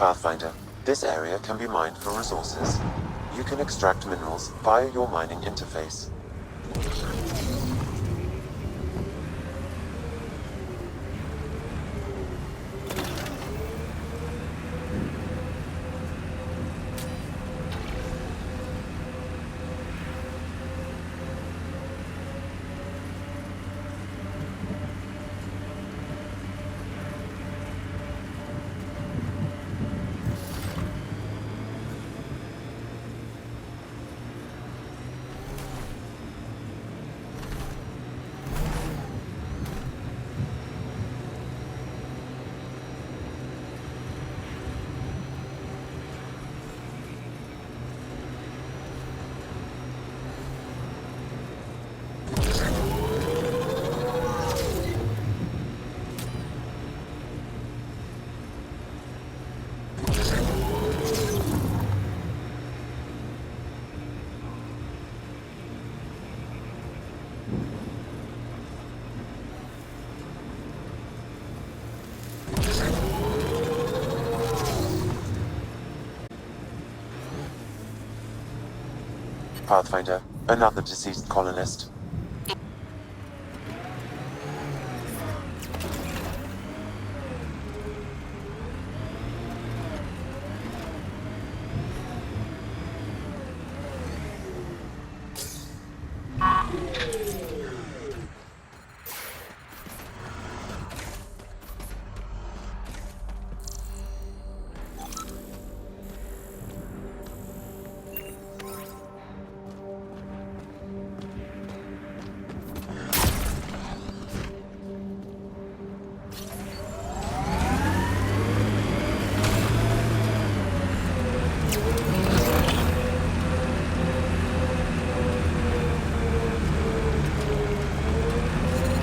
Pathfinder, this area can be mined for resources. You can extract minerals via your mining interface. Pathfinder, another deceased colonist.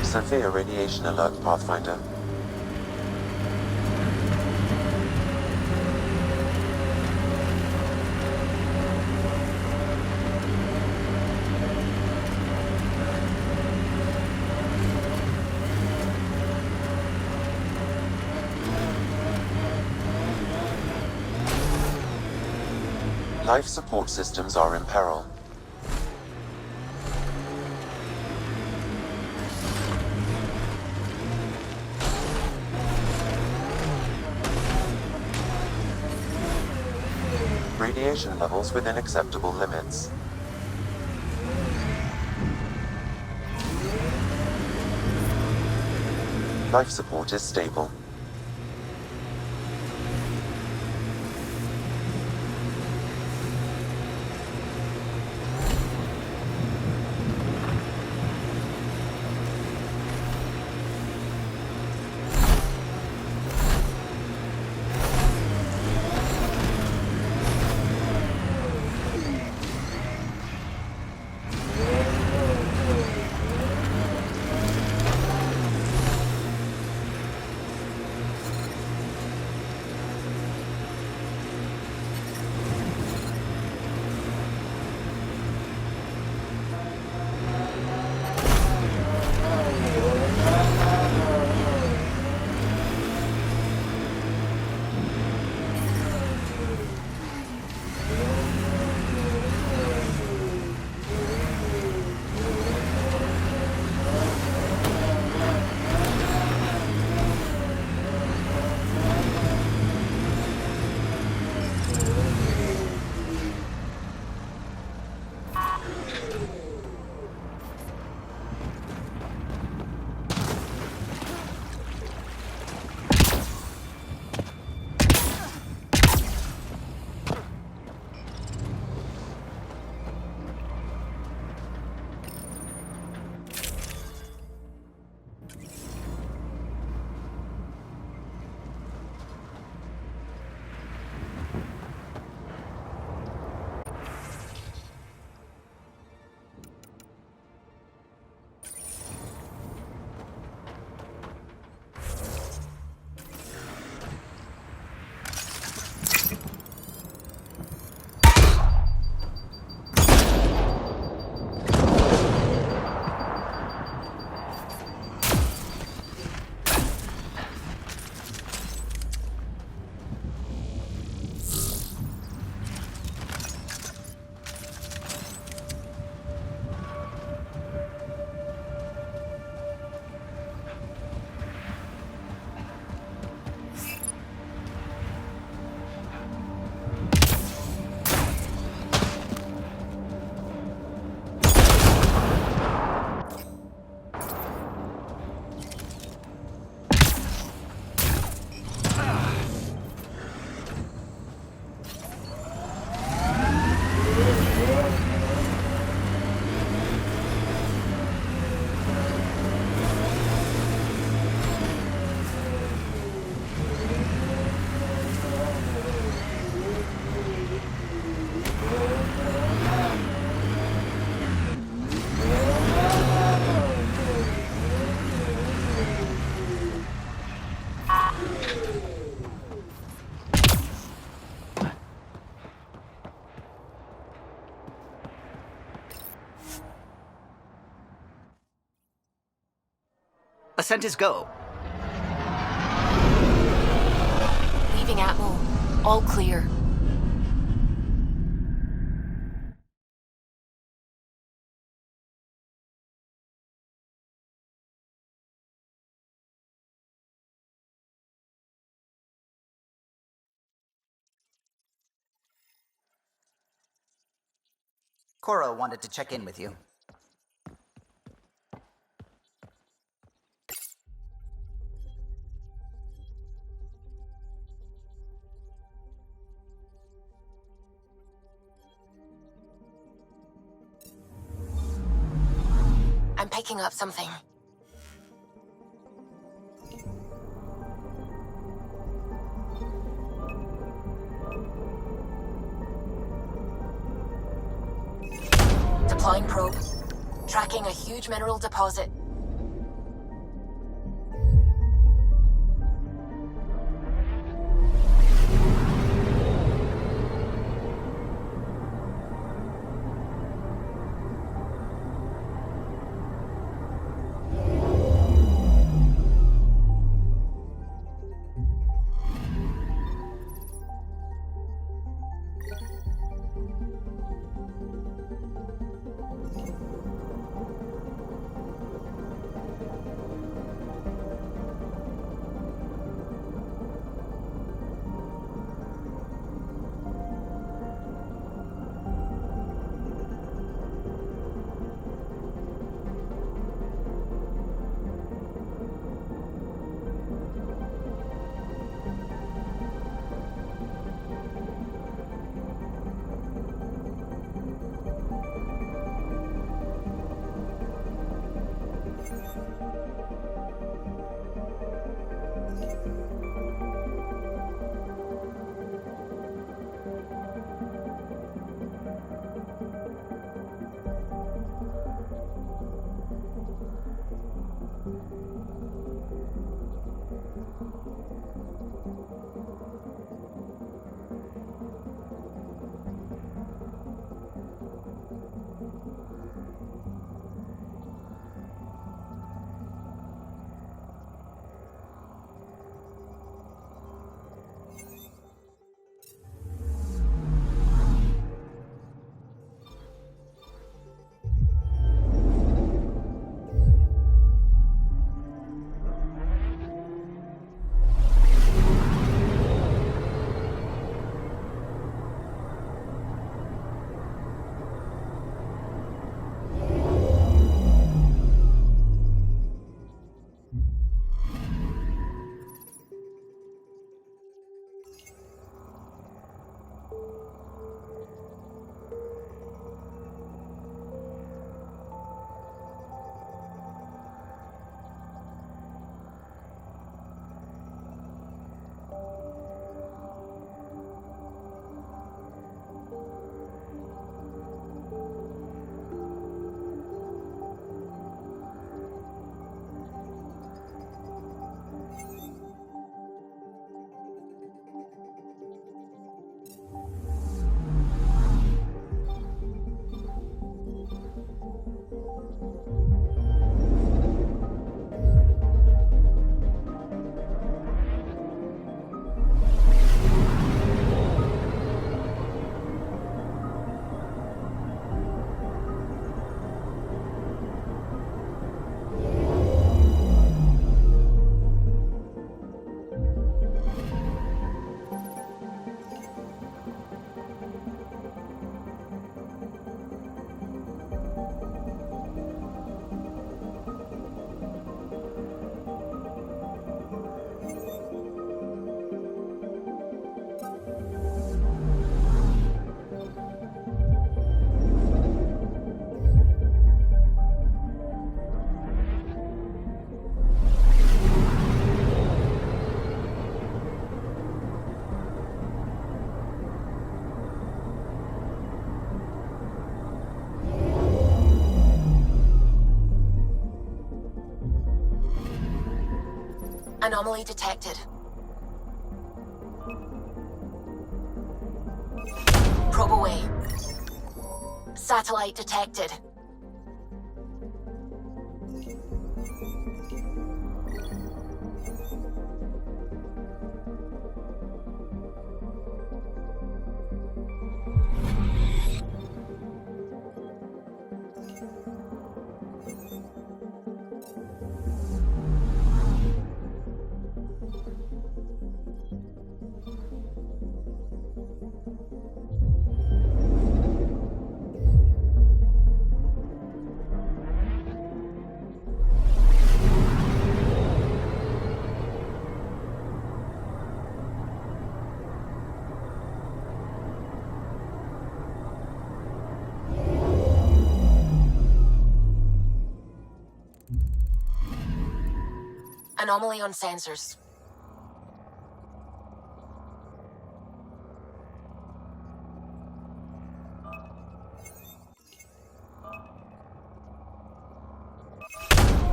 Severe radiation alert, Pathfinder. Life support systems are in peril. Radiation levels within acceptable limits. Life support is stable. Ascent is go. Leaving Atmo. All clear. Cora wanted to check in with you. I'm picking up something. Deploying probe. Tracking a huge mineral deposit. Anomaly detected. Probe away. Satellite detected. Anomaly on sensors.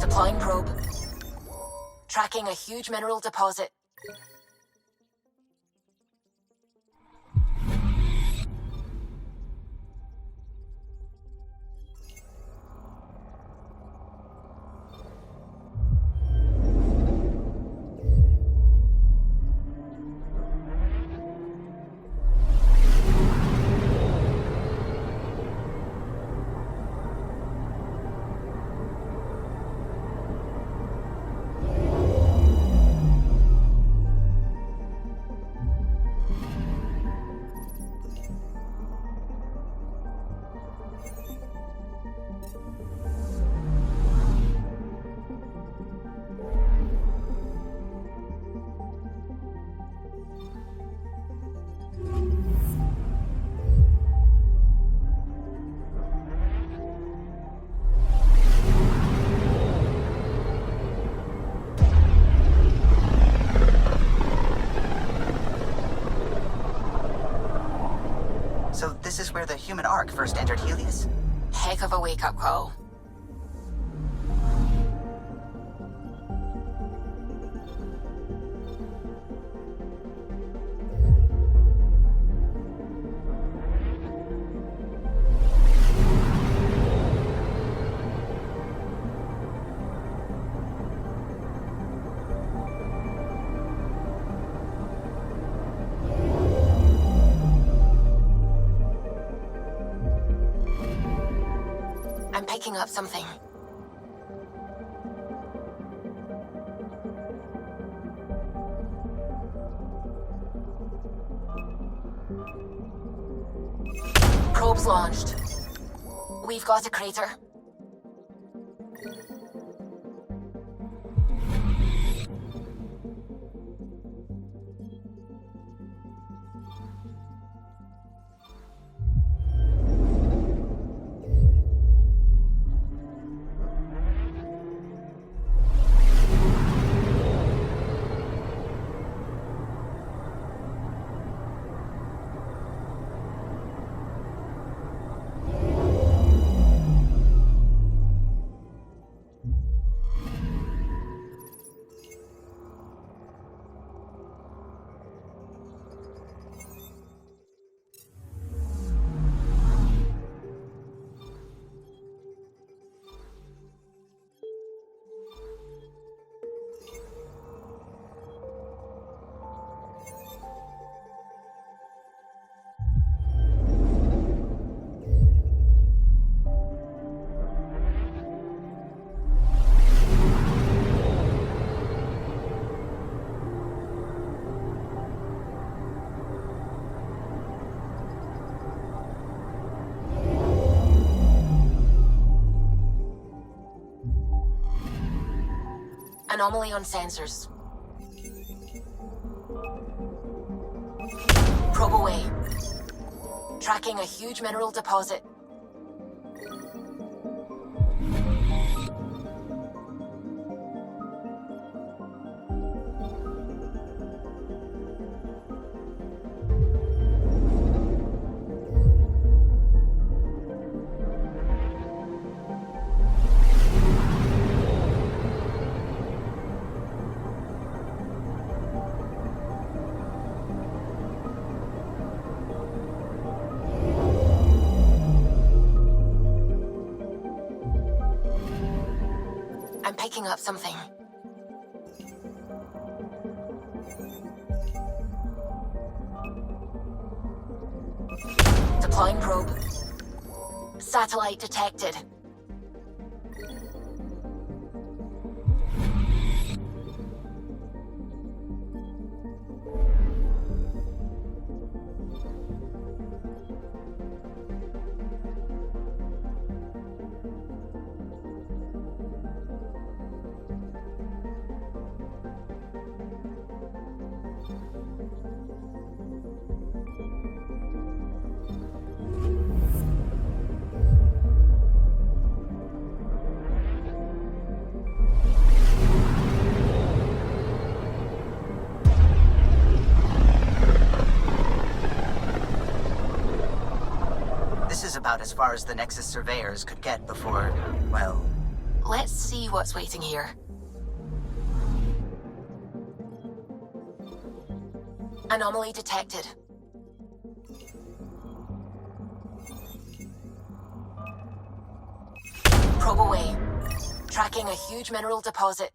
Deploying probe. Tracking a huge mineral deposit. So this is where the human Ark first entered Helios? Heck of a wake-up call. I'm picking up something. Probe's launched. We've got a crater. Anomaly on sensors. Probe away. Tracking a huge mineral deposit. I'm picking up something. Deploying probe. Satellite detected. about as far as the Nexus surveyors could get before, well... Let's see what's waiting here. Anomaly detected. Probe away. Tracking a huge mineral deposit.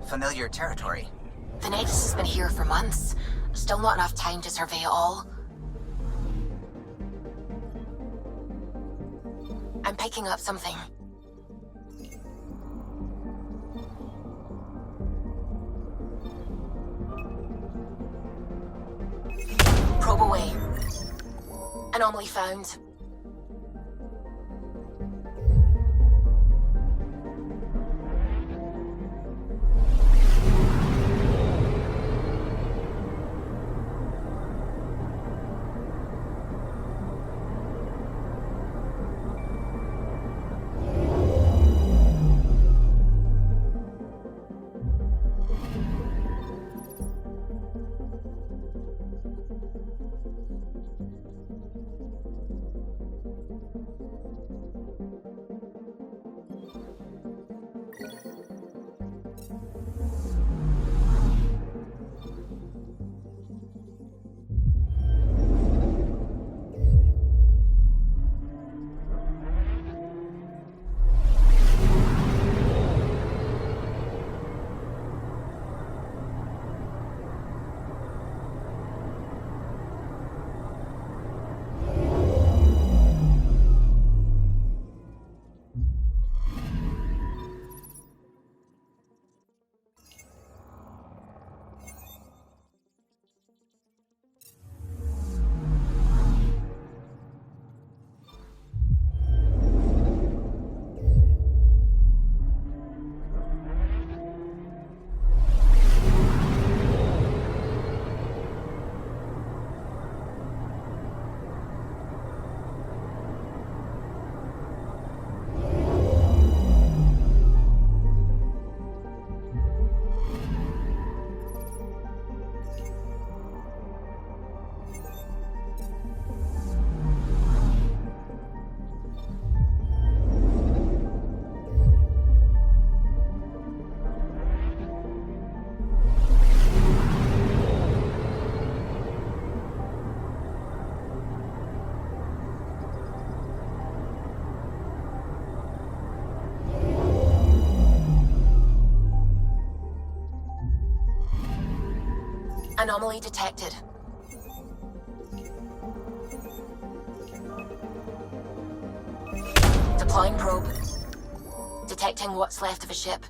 Familiar territory. The Nexus has been here for months. Still not enough time to survey it all. I'm picking up something. away. Anomaly found. Anomaly detected. Deploying probe. Detecting what's left of a ship.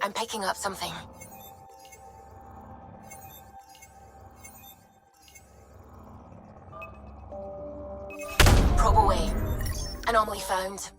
I'm picking up something. Probe away. Anomaly found.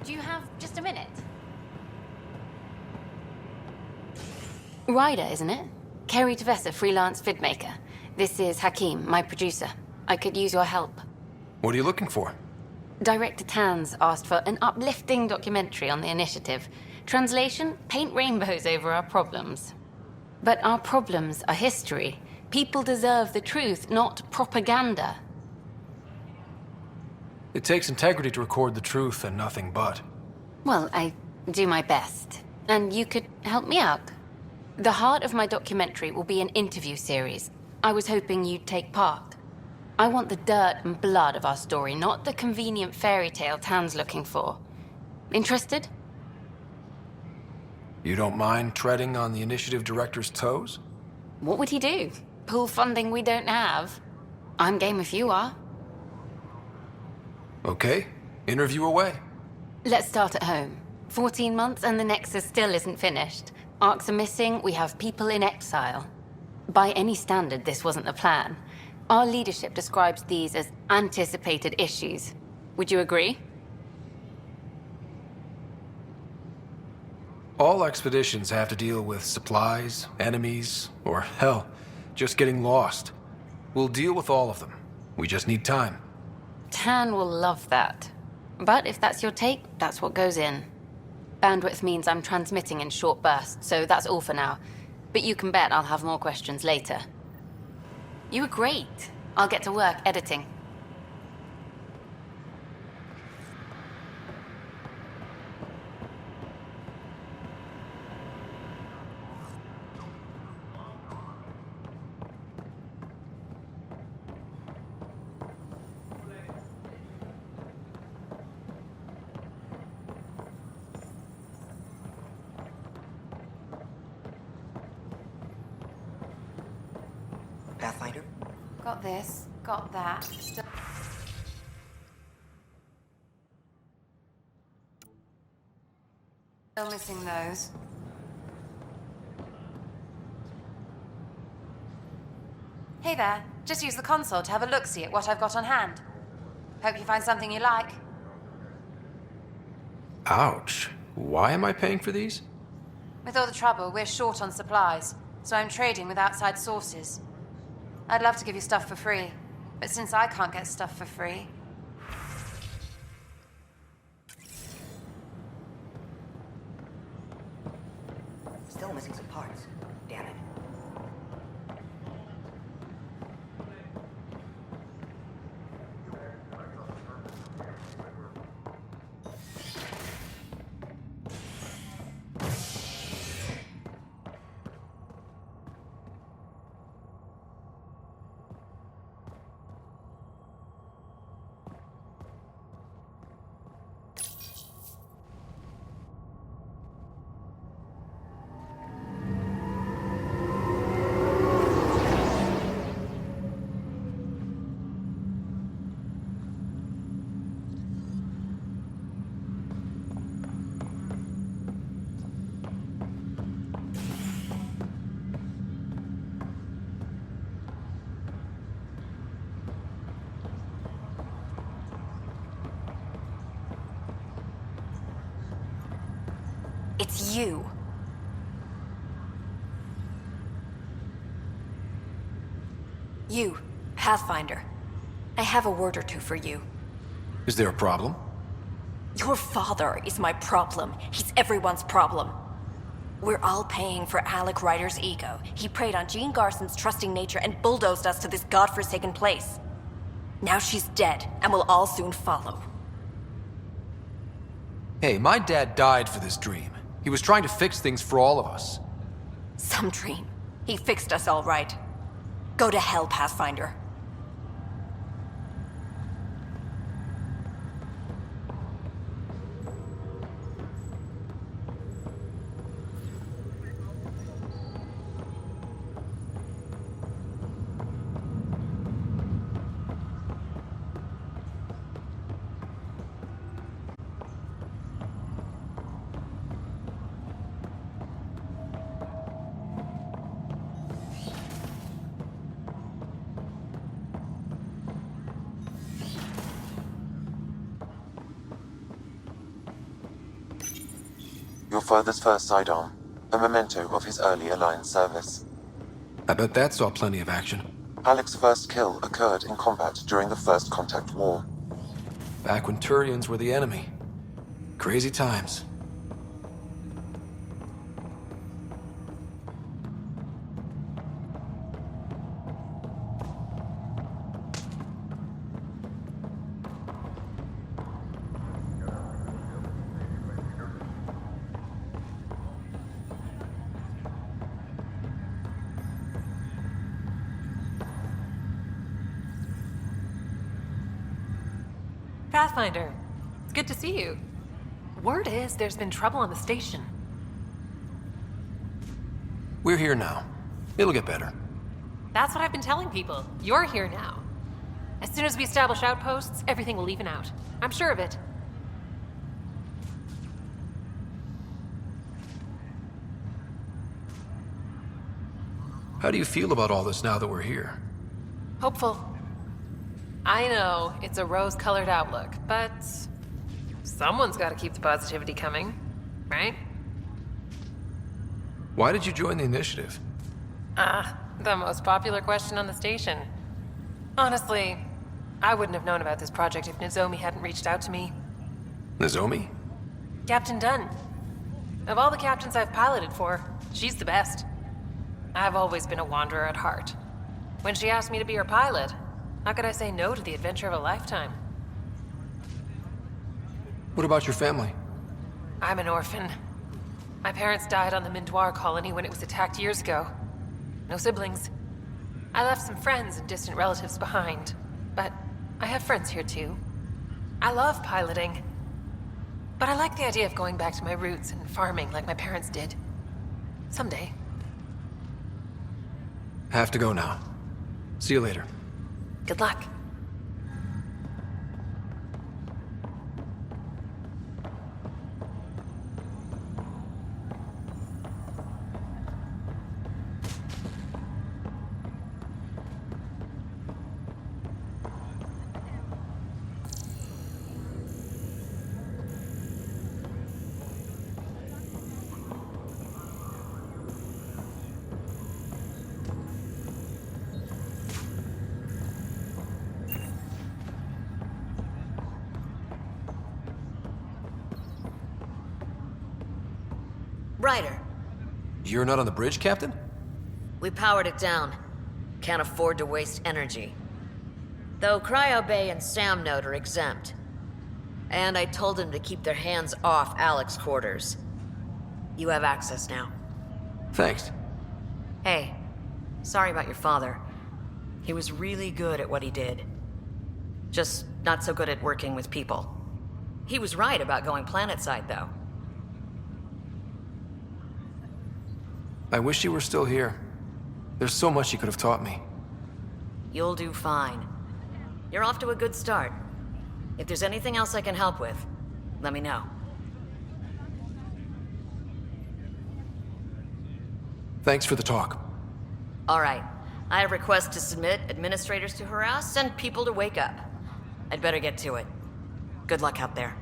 Do you have just a minute? Ryder, isn't it? Kerry Tavessa, freelance vidmaker. This is Hakeem, my producer. I could use your help. What are you looking for? Director Tanz asked for an uplifting documentary on the initiative. Translation, paint rainbows over our problems. But our problems are history. People deserve the truth, not propaganda. It takes integrity to record the truth and nothing but. Well, I do my best. And you could help me out. The heart of my documentary will be an interview series. I was hoping you'd take part. I want the dirt and blood of our story, not the convenient fairy tale Tan's looking for. Interested? You don't mind treading on the initiative director's toes? What would he do? Pull funding we don't have? I'm game if you are. Okay, interview away. Let's start at home. 14 months and the Nexus still isn't finished. Arcs are missing, we have people in exile. By any standard, this wasn't the plan. Our leadership describes these as anticipated issues. Would you agree? All expeditions have to deal with supplies, enemies, or hell, just getting lost. We'll deal with all of them. We just need time. Tan will love that. But if that's your take, that's what goes in. Bandwidth means I'm transmitting in short bursts, so that's all for now. But you can bet I'll have more questions later. You were great. I'll get to work editing. Pathfinder? Got this, got that. Still missing those. Hey there, just use the console to have a look-see at what I've got on hand. Hope you find something you like. Ouch. Why am I paying for these? With all the trouble, we're short on supplies, so I'm trading with outside sources. I'd love to give you stuff for free, but since I can't get stuff for free... Still missing some parts. Damn it. It's you. You, Pathfinder. I have a word or two for you. Is there a problem? Your father is my problem. He's everyone's problem. We're all paying for Alec Ryder's ego. He preyed on Jean Garson's trusting nature and bulldozed us to this godforsaken place. Now she's dead, and we'll all soon follow. Hey, my dad died for this dream. He was trying to fix things for all of us. Some dream. He fixed us all right. Go to hell, Pathfinder. your father's first sidearm, a memento of his early Alliance service. I bet that saw plenty of action. Alec's first kill occurred in combat during the First Contact War. Back when Turians were the enemy. Crazy times. Pathfinder, it's good to see you. Word is there's been trouble on the station. We're here now. It'll get better. That's what I've been telling people. You're here now. As soon as we establish outposts, everything will even out. I'm sure of it. How do you feel about all this now that we're here? Hopeful. I know, it's a rose-colored outlook, but someone's got to keep the positivity coming, right? Why did you join the initiative? The most popular question on the station. Honestly, I wouldn't have known about this project if Nozomi hadn't reached out to me. Nozomi? Captain Dunn. Of all the captains I've piloted for, she's the best. I've always been a wanderer at heart. When she asked me to be her pilot, how could I say no to the adventure of a lifetime? What about your family? I'm an orphan. My parents died on the Mindoir colony when it was attacked years ago. No siblings. I left some friends and distant relatives behind, but I have friends here too. I love piloting, but I like the idea of going back to my roots and farming like my parents did. Someday. Have to go now. See you later. Good luck. Ryder, You're not on the bridge, Captain? we powered it down. Can't afford to waste energy. Though Cryo Bay and Sam Node are exempt. And I told them to keep their hands off Alec's quarters. You have access now. Thanks. Hey, sorry about your father. He was really good at what he did. Just not so good at working with people. He was right about going planetside, though. I wish you were still here. There's so much you could have taught me. You'll do fine. You're off to a good start. If there's anything else I can help with, let me know. Thanks for the talk. All right. I have requests to submit, administrators to harass, and people to wake up. I'd better get to it. Good luck out there.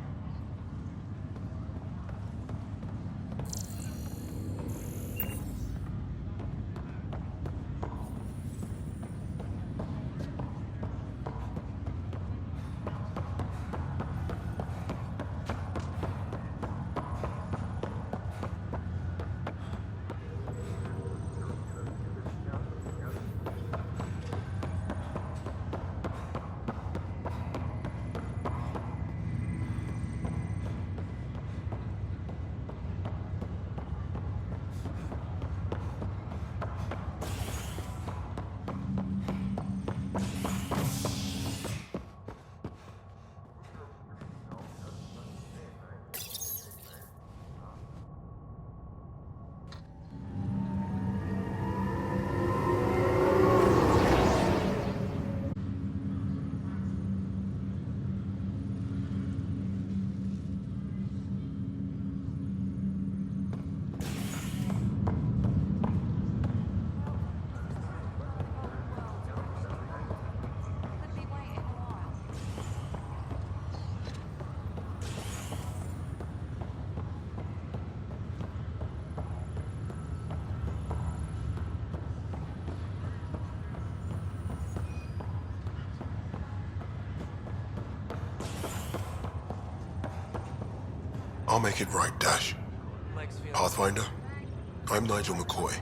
I'll make it right, Dash. Pathfinder, I'm Nigel McCoy.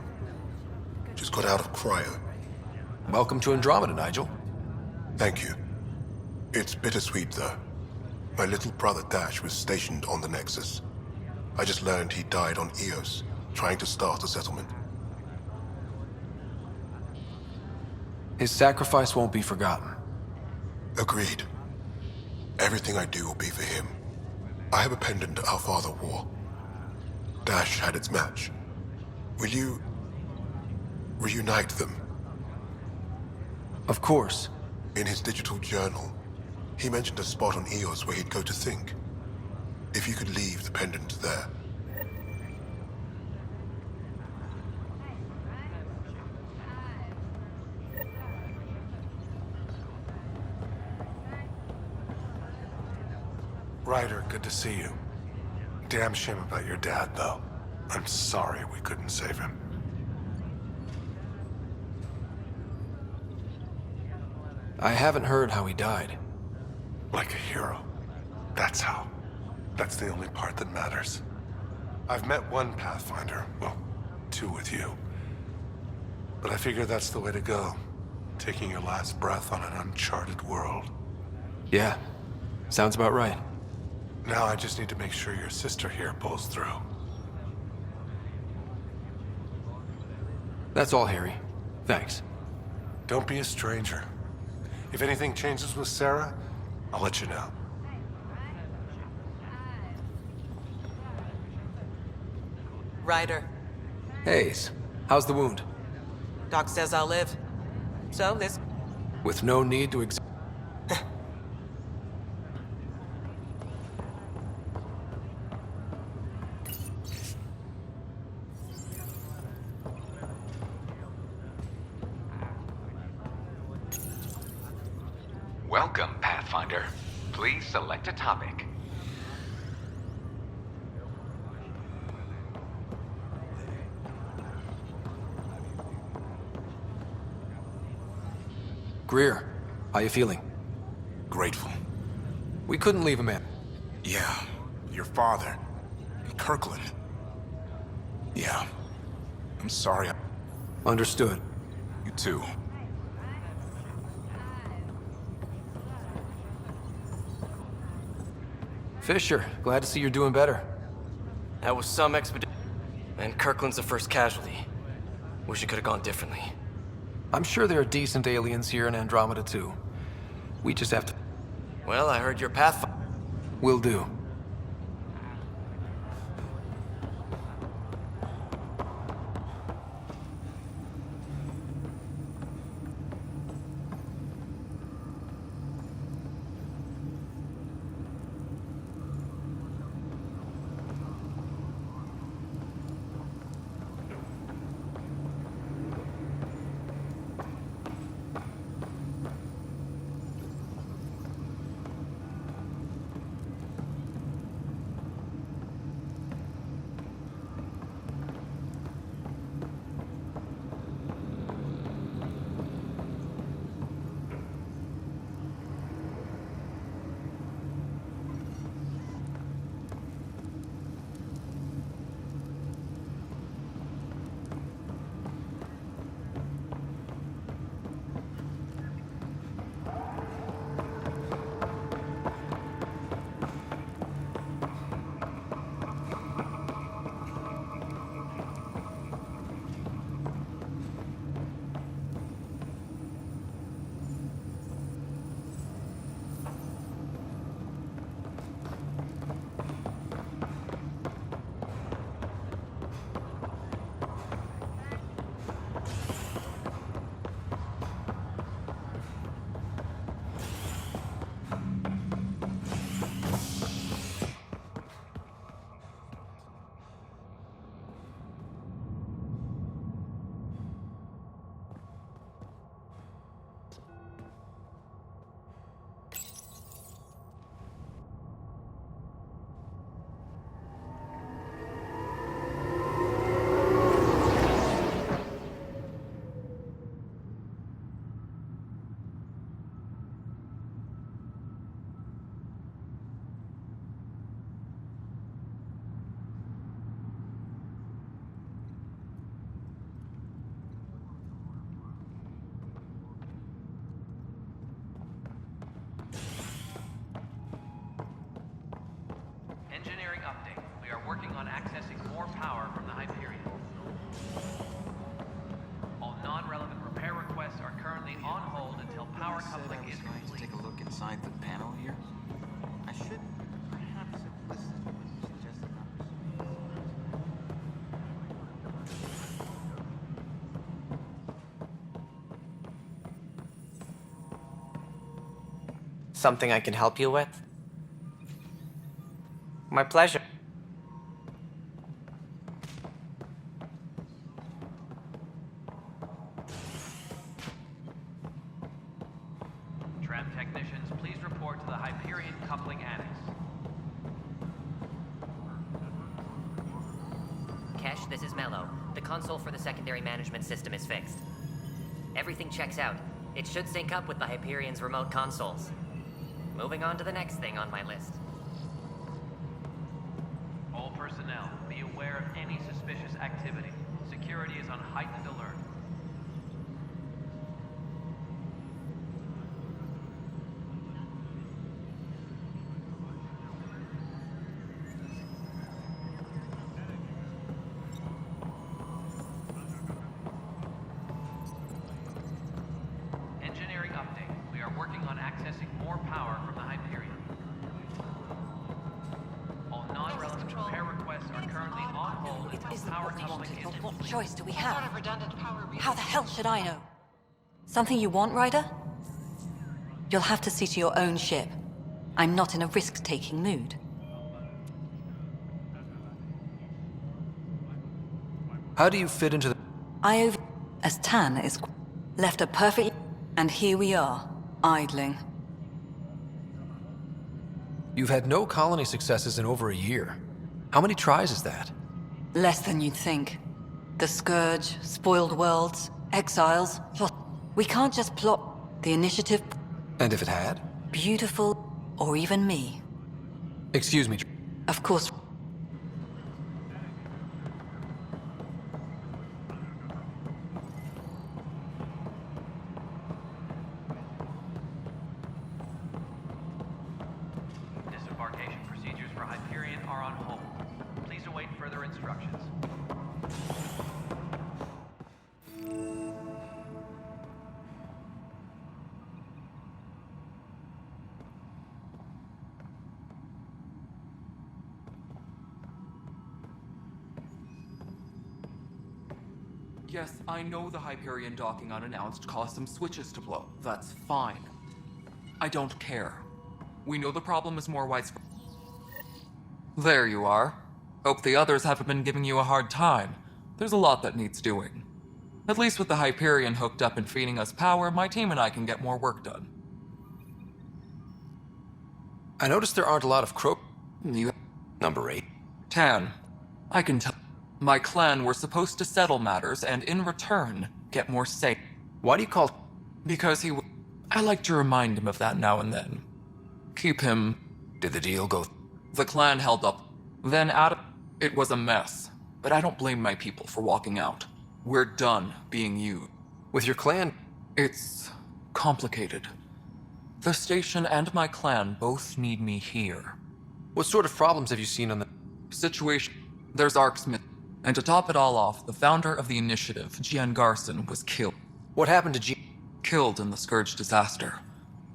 Just got out of cryo. Welcome to Andromeda, Nigel. Thank you. It's bittersweet, though. My little brother Dash was stationed on the Nexus. I just learned he died on Eos, trying to start a settlement. His sacrifice won't be forgotten. Agreed. Everything I do will be for him. I have a pendant our father wore. Dash had its match. Will you reunite them? Of course. In his digital journal, he mentioned a spot on Eos where he'd go to think. If you could leave the pendant there. Ryder, good to see you. Damn shame about your dad, though. I'm sorry we couldn't save him. I haven't heard how he died. Like a hero. That's how. That's the only part that matters. I've met one Pathfinder, well, two with you. But I figure that's the way to go. Taking your last breath on an uncharted world. Yeah, sounds about right. Now I just need to make sure your sister here pulls through. That's all, Harry. Thanks. Don't be a stranger. If anything changes with Sarah, I'll let you know. Ryder, Hayes, how's the wound? Doc says I'll live. So this... With no need to Welcome, Pathfinder. Please select a topic. Greer, how you feeling? Grateful. We couldn't leave him in. Yeah, your father. Kirkland. Yeah. I'm sorry. Understood. You too. Fisher, glad to see you're doing better. That was some expedition. And Kirkland's the first casualty. Wish it could have gone differently. I'm sure there are decent aliens here in Andromeda too. We just have to... Well, I heard your Pathfinder. Will do. something I can help you with? My pleasure. Tram technicians, please report to the Hyperion Coupling Annex. Kesh, this is Mello. The console for the secondary management system is fixed. Everything checks out. It should sync up with the Hyperion's remote consoles. Moving on to the next thing on my list. All personnel, be aware of any suspicious activity. Security is on heightened alert. Engineering update. We are working on accessing more power from the Hyperion. All non-relevant repair requests are currently on hold It until isn't power what we coupling wanted, is but what complete. choice do we have? How the hell should I know? Something you want, Ryder? You'll have to see to your own ship. I'm not in a risk-taking mood. How do you fit into the... As Tan is left a perfect... And here we are, idling. You've had no colony successes in over a year. How many tries is that? Less than you'd think. The Scourge, spoiled worlds, exiles... We can't just plot the initiative... And if it had? Beautiful, or even me. Excuse me. Of course... Disembarkation procedures for Hyperion are on hold. Please await further instructions. Yes, I know the Hyperion docking unannounced caused some switches to blow. That's fine. I don't care. We know the problem is more widespread. There you are. Hope the others haven't been giving you a hard time. There's a lot that needs doing. At least with the Hyperion hooked up and feeding us power, my team and I can get more work done. I noticed there aren't a lot of You... Number 8. Tan, I can tell... My clan were supposed to settle matters and in return, get more say. Why do you call... Because I like to remind him of that now and then. Keep him... Did the deal go... The clan held up. Then it was a mess. But I don't blame my people for walking out. We're done being used. With your clan? It's complicated. The station and my clan both need me here. What sort of problems have you seen on the... Situation... There's Arcsmith. And to top it all off, the founder of the initiative, Gian Garson, was killed. What happened to G... Killed in the Scourge disaster.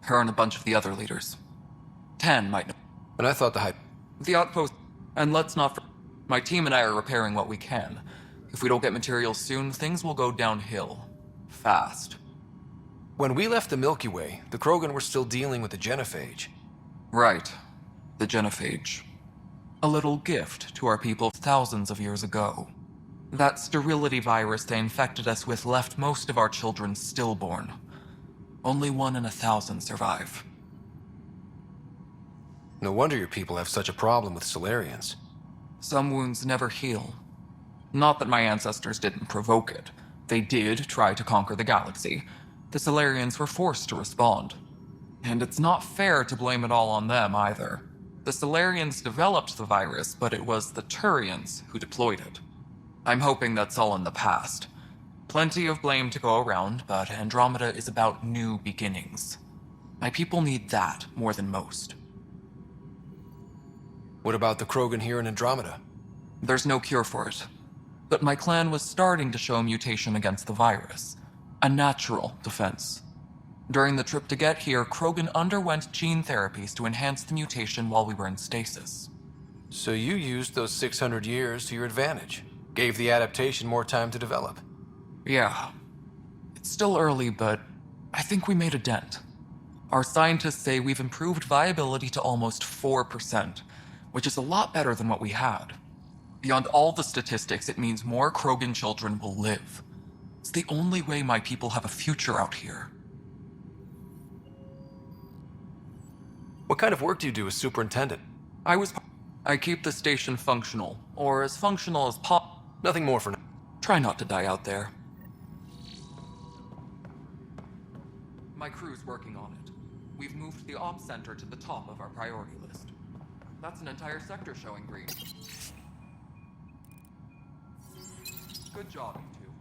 Her and a bunch of the other leaders. Tan might know. And I thought The outpost... And let's not my team and I are repairing what we can. If we don't get materials soon, things will go downhill. Fast. When we left the Milky Way, the Krogan were still dealing with the genophage. Right. The genophage. A little gift to our people thousands of years ago. That sterility virus they infected us with left most of our children stillborn. Only 1 in 1,000 survive. No wonder your people have such a problem with Solarians. Some wounds never heal. Not that my ancestors didn't provoke it. They did try to conquer the galaxy. The Solarians were forced to respond. And it's not fair to blame it all on them either. The Solarians developed the virus, but it was the Turians who deployed it. I'm hoping that's all in the past. Plenty of blame to go around, but Andromeda is about new beginnings. My people need that more than most. What about the Krogan here in Andromeda? There's no cure for it. But my clan was starting to show a mutation against the virus. A natural defense. During the trip to get here, Krogan underwent gene therapies to enhance the mutation while we were in stasis. So you used those 600 years to your advantage. Gave the adaptation more time to develop. Yeah. It's still early, but I think we made a dent. Our scientists say we've improved viability to almost 4%, which is a lot better than what we had. Beyond all the statistics, it means more Krogan children will live. It's the only way my people have a future out here. What kind of work do you do as superintendent? I keep the station functional, or as functional as possible. Nothing more for now. Try not to die out there. My crew's working on it. We've moved the ops center to the top of our priority list. That's an entire sector showing green. Good job, you two.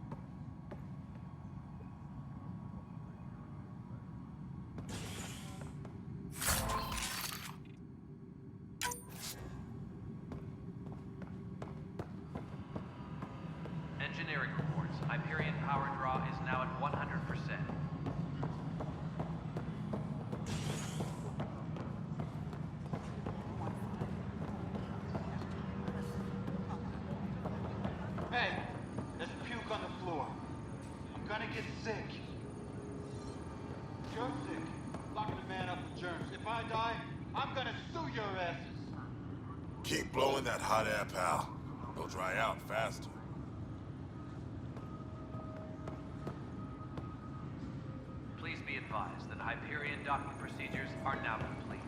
Engineering reports. Hyperion power draw is now at 100%. Hey, there's puke on the floor. I'm gonna get sick. You're sick. Locking the man up with germs. If I die, I'm gonna sue your asses. Keep blowing that hot air, pal. It'll dry out faster. Please be advised that Hyperion docking procedures are now complete.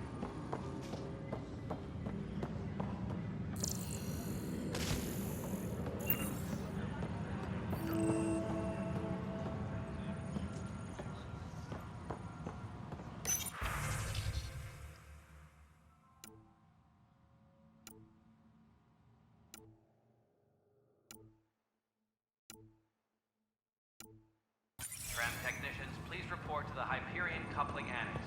Tram technicians, please report to the Hyperion coupling annex.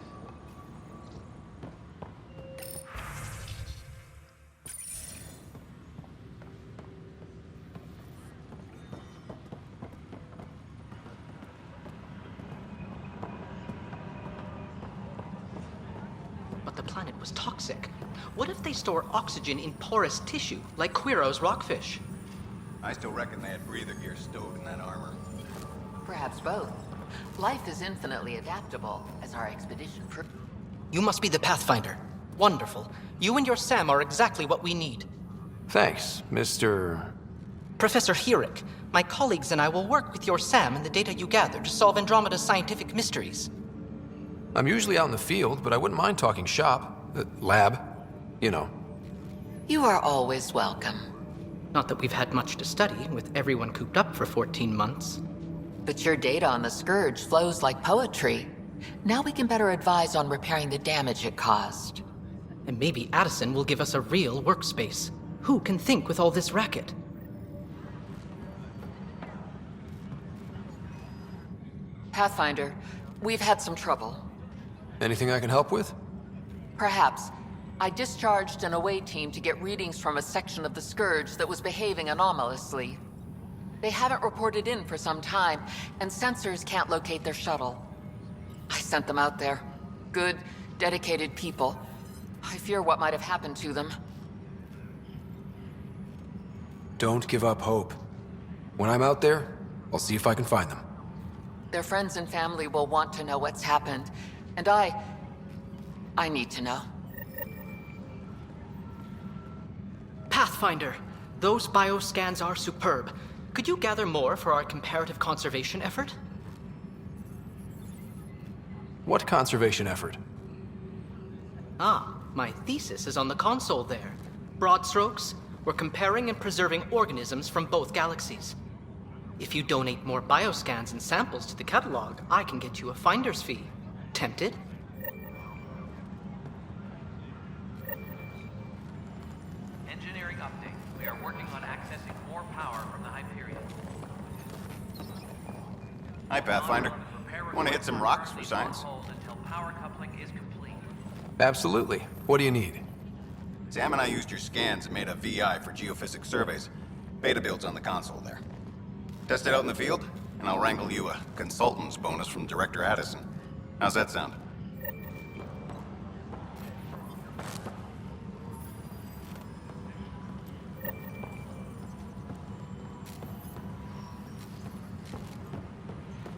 But the planet was toxic. What if they store oxygen in porous tissue, like Quiro's rockfish? I still reckon they had breather gear stowed in that armor. Perhaps both. Life is infinitely adaptable, as our expedition proved. You must be the Pathfinder. Wonderful. You and your Sam are exactly what we need. Thanks, Mr. Professor Herrick, my colleagues and I will work with your Sam and the data you gather to solve Andromeda's scientific mysteries. I'm usually out in the field, but I wouldn't mind talking shop. Lab. You know. You are always welcome. Not that we've had much to study, with everyone cooped up for 14 months. But your data on the Scourge flows like poetry. Now we can better advise on repairing the damage it caused. And maybe Addison will give us a real workspace. Who can think with all this racket? Pathfinder, we've had some trouble. Anything I can help with? Perhaps. I discharged an away team to get readings from a section of the Scourge that was behaving anomalously. They haven't reported in for some time, and sensors can't locate their shuttle. I sent them out there. Good, dedicated people. I fear what might have happened to them. Don't give up hope. When I'm out there, I'll see if I can find them. Their friends and family will want to know what's happened, and I need to know. Pathfinder, those bioscans are superb. Could you gather more for our comparative conservation effort? What conservation effort? Ah, my thesis is on the console there. Broad strokes, we're comparing and preserving organisms from both galaxies. If you donate more bioscans and samples to the catalog, I can get you a finder's fee. Tempted? Engineering update. We are working on accessing more power from the Hyperion. Hi, Pathfinder. Want to hit some rocks for science? Until power coupling is complete. Absolutely. What do you need? Sam and I used your scans and made a VI for geophysics surveys. Beta builds on the console there. Test it out in the field, and I'll wrangle you a consultant's bonus from Director Addison. How's that sound?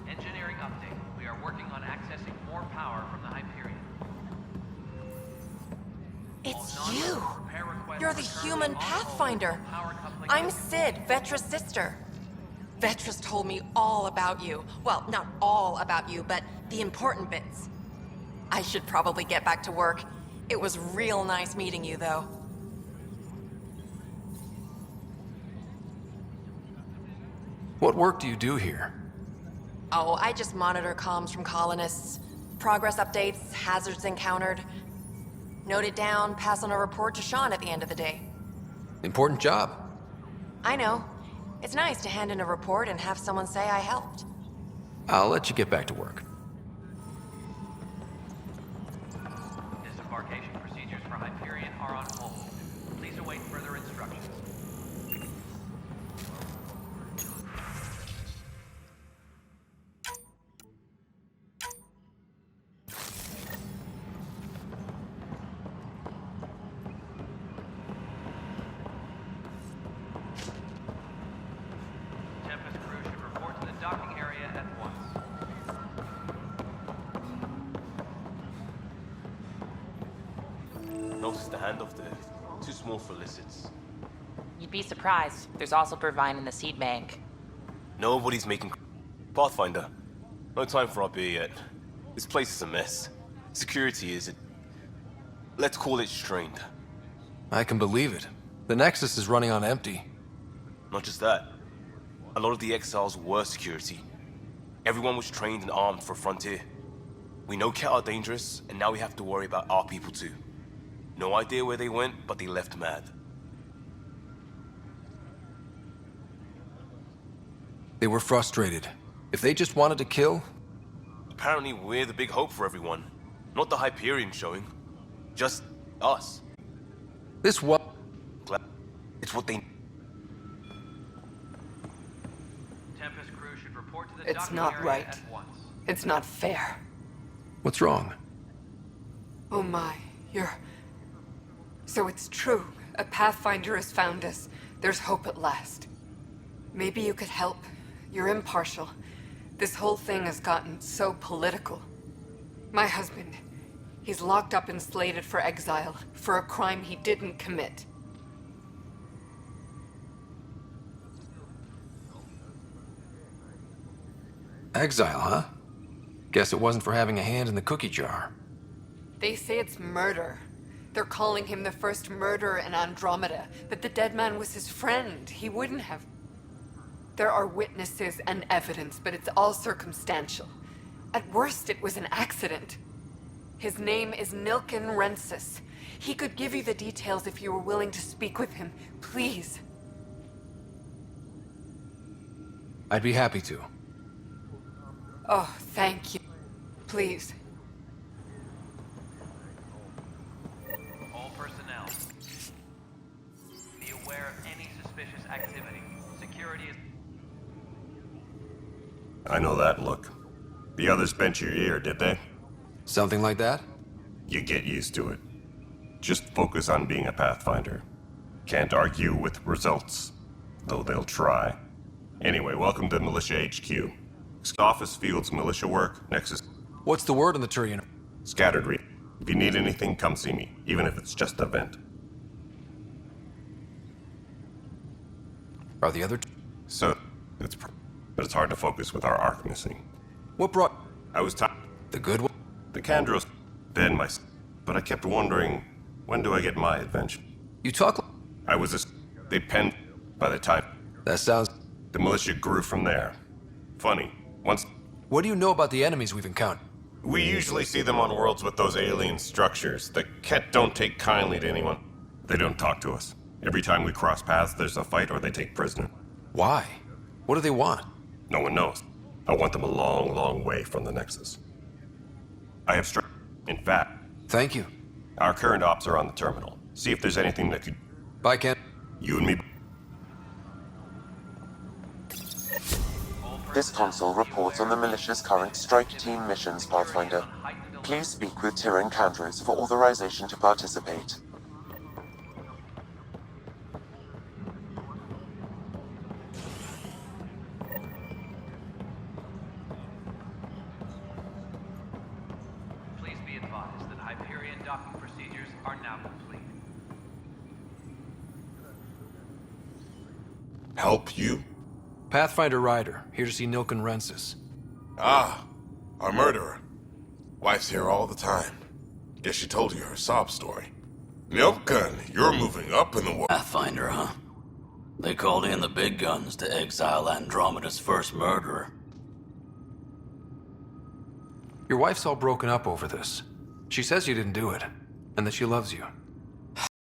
Engineering update. We are working on accessing more power from the Hyperion. You're the human Pathfinder. I'm Sid, Vetra's sister. Vetra's told me all about you. Well, not all about you, but the important bits. I should probably get back to work. It was real nice meeting you, though. What work do you do here? Oh, I just monitor comms from colonists. Progress updates, hazards encountered. Note it down, pass on a report to Sean at the end of the day. Important job. I know. It's nice to hand in a report and have someone say I helped. I'll let you get back to work. Disembarkation procedures for Hyperion are on hold. Please await further instructions. Tempest crew should report to the docking area at once. Notice the handoff there. Too small for lizards. You'd be surprised. There's also Purvine in the seed bank. Nobody's making Pathfinder. No time for our beer yet. This place is a mess. Security is let's call it strained. I can believe it. The Nexus is running on empty. Not just that. A lot of the exiles were security. Everyone was trained and armed for Frontier. We know Ket are dangerous, and now we have to worry about our people too. No idea where they went, but they left mad. They were frustrated. If they just wanted to kill... Apparently we're the big hope for everyone. Not the Hyperion showing. Just us. This what? It's what they... Tempest crew should report to the It's docking not area right. at once. It's not fair. What's wrong? Oh my, you're... So it's true. A Pathfinder has found us. There's hope at last. Maybe you could help. You're impartial. This whole thing has gotten so political. My husband, he's locked up and slated for exile for a crime he didn't commit. Exile, huh? Guess it wasn't for having a hand in the cookie jar. They say it's murder. They're calling him the first murderer in Andromeda, but the dead man was his friend. He wouldn't have... There are witnesses and evidence, but it's all circumstantial. At worst, it was an accident. His name is Nilken Rensis. He could give you the details if you were willing to speak with him. Please. I'd be happy to. Oh, thank you. Please. All personnel, be aware of any suspicious activity. Security is... I know that look. The others bent your ear, did they? Something like that? You get used to it. Just focus on being a Pathfinder. Can't argue with results, though they'll try. Anyway, welcome to Militia HQ. Office fields militia work, Nexus. What's the word on the Turian? Scattered read. If you need anything, come see me, even if it's just a vent. Are the other... So, but it's hard to focus with our arc missing. What brought... I was tired. The good one? The Kandros, then my... But I kept wondering, when do I get my adventure? You talk... I was they penned by the time... That sounds... The militia grew from there. Funny. Once... What do you know about the enemies we've encountered? We usually see them on worlds with those alien structures. The Ket don't take kindly to anyone. They don't talk to us. Every time we cross paths, there's a fight or they take prisoner. Why? What do they want? No one knows. I want them a long, long way from the Nexus. I have In fact... Thank you. Our current ops are on the terminal. See if there's anything that could... Bye, Ken. You and me... This console reports on the militia's current strike team missions, Pathfinder. Please speak with Tyrion Kandros for authorization to participate. Please be advised that Hyperion docking procedures are now complete. Help you? Pathfinder Ryder, here to see Nilken Rensis. Ah, our murderer. Wife's here all the time. Guess she told you her sob story. Nilken, you're moving up in the world. Pathfinder, huh? They called in the big guns to exile Andromeda's first murderer. Your wife's all broken up over this. She says you didn't do it, and that she loves you.